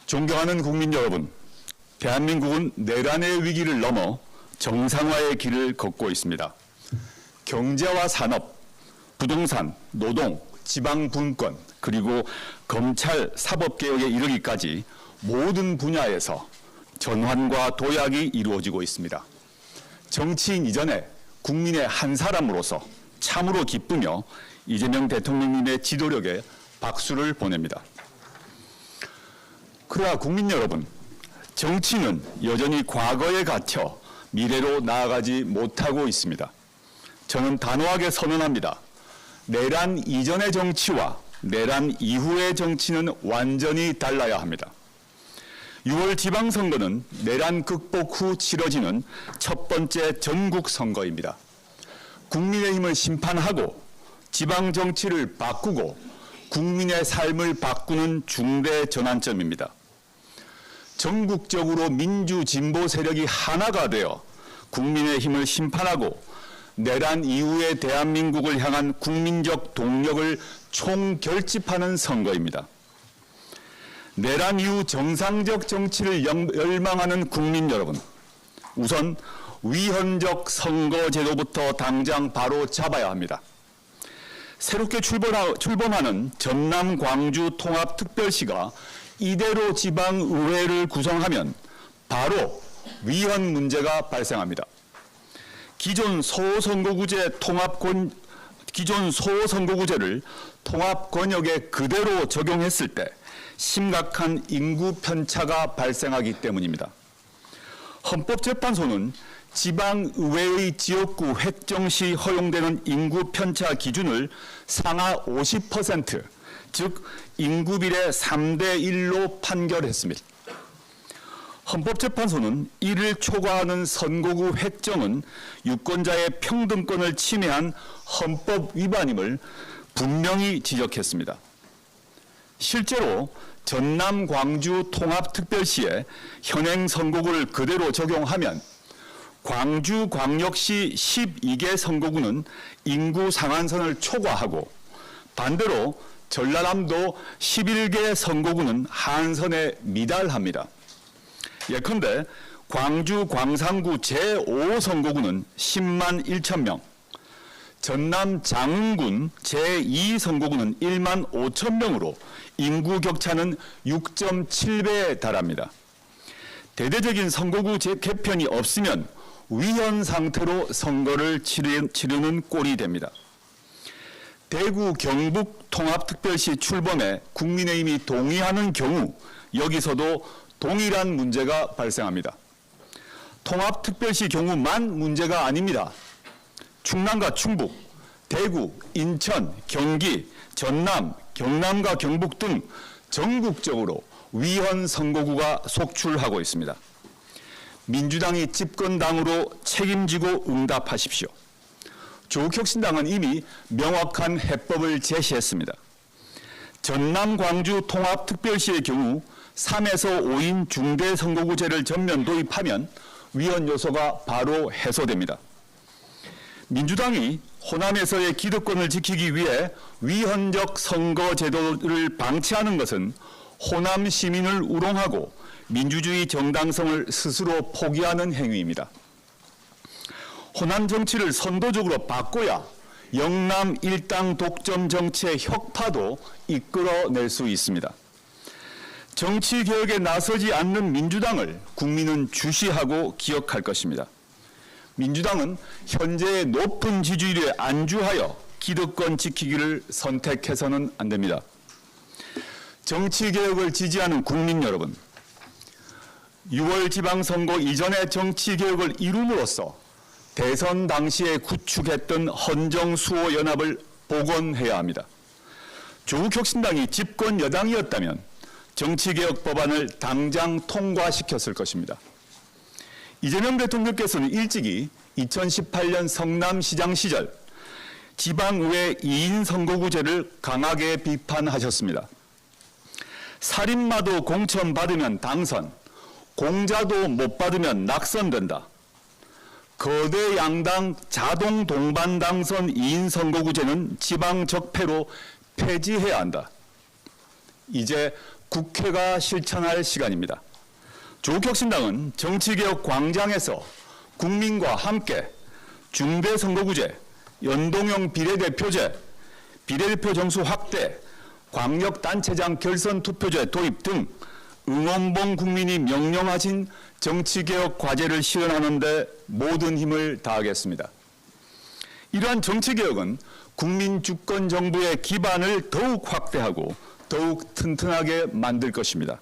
존경하는 국민 여러분, 대한민국은 내란의 위기를 넘어 정상화의 길을 걷고 있습니다. 경제와 산업, 부동산, 노동, 지방 분권, 그리고 검찰 사법개혁에 이르기까지 모든 분야에서 전환과 도약이 이루어지고 있습니다. 정치인 이전에 국민의 한 사람으로서 참으로 기쁘며 이재명 대통령님의 지도력에 박수를 보냅니다. 그러나 국민 여러분, 정치는 여전히 과거에 갇혀 미래로 나아가지 못하고 있습니다. 저는 단호하게 선언합니다. 내란 이전의 정치와 내란 이후의 정치는 완전히 달라야 합니다. 6월 지방선거는 내란 극복 후 치러지는 첫 번째 전국 선거입니다. 국민의힘을 심판하고 지방 정치를 바꾸고 국민의 삶을 바꾸는 중대 전환점입니다. 전국적으로 민주 진보 세력이 하나가 되어 국민의 힘을 심판하고 내란 이후의 대한민국을 향한 국민적 동력을 총결집하는 선거입니다. 내란 이후 정상적 정치를 열망하는 국민 여러분, 우선 위헌적 선거제도부터 당장 바로 잡아야 합니다. 새롭게 출범하는 전남 광주 통합특별시가 이대로 지방의회를 구성하면 바로 위헌 문제가 발생합니다. 기존 소선거구제를 통합권역에 그대로 적용했을 때 심각한 인구 편차가 발생하기 때문입니다. 헌법재판소는 지방의회의 지역구 획정 시 허용되는 인구 편차 기준을 상하 50%, 즉 인구 비례 3대 1로 판결했습니다. 헌법재판소는 이를 초과하는 선거구 획정은 유권자의 평등권을 침해한 헌법 위반임을 분명히 지적했습니다. 실제로 전남 광주 통합특별시에 현행 선거구를 그대로 적용하면 광주광역시 12개 선거구는 인구 상한선을 초과하고 반대로 전라남도 11개 선거구는 한선에 미달합니다. 예컨대 광주 광산구 제5선거구는 10만 1천 명, 전남 장흥군 제2선거구는 1만 5천 명으로 인구 격차는 6.7배에 달합니다. 대대적인 선거구 개편이 없으면 위헌 상태로 선거를 치르는 꼴이 됩니다. 대구 경북 통합특별시 출범에 국민의힘이 동의하는 경우 여기서도 동일한 문제가 발생합니다. 통합특별시 경우만 문제가 아닙니다. 충남과 충북, 대구, 인천, 경기, 전남, 경남과 경북 등 전국적으로 위헌 선거구가 속출하고 있습니다. 민주당이 집권당으로 책임지고 응답하십시오. 조국혁신당은 이미 명확한 해법을 제시했습니다. 전남 광주 통합특별시의 경우 3에서 5인 중대선거구제를 전면 도입하면 위헌 요소가 바로 해소됩니다. 민주당이 호남에서의 기득권을 지키기 위해 위헌적 선거제도를 방치하는 것은 호남 시민을 우롱하고 민주주의 정당성을 스스로 포기하는 행위입니다. 호남 정치를 선도적으로 바꿔야 영남 일당 독점 정치의 혁파도 이끌어낼 수 있습니다. 정치 개혁에 나서지 않는 민주당을 국민은 주시하고 기억할 것입니다. 민주당은 현재의 높은 지지율에 안주하여 기득권 지키기를 선택해서는 안 됩니다. 정치 개혁을 지지하는 국민 여러분, 6월 지방선거 이전의 정치 개혁을 이룸으로써 대선 당시에 구축했던 헌정수호 연합을 복원해야 합니다. 조국혁신당이 집권 여당이었다면 정치개혁 법안을 당장 통과시켰을 것입니다. 이재명 대통령께서는 일찍이 2018년 성남시장 시절 지방의회 2인 선거구제를 강하게 비판하셨습니다. 살인마도 공천 받으면 당선, 공자도 못 받으면 낙선된다. 거대 양당 자동 동반 당선 2인 선거구제는 지방 적폐로 폐지해야 한다. 이제 국회가 실천할 시간입니다. 조국혁신당은 정치개혁 광장에서 국민과 함께 중대선거구제, 연동형 비례대표제, 비례대표 정수 확대, 광역단체장 결선 투표제 도입 등 응원봉 국민이 명령하신 정치개혁 과제를 실현하는 데 모든 힘을 다하겠습니다. 이러한 정치개혁은 국민 주권 정부의 기반을 더욱 확대하고 더욱 튼튼하게 만들 것입니다.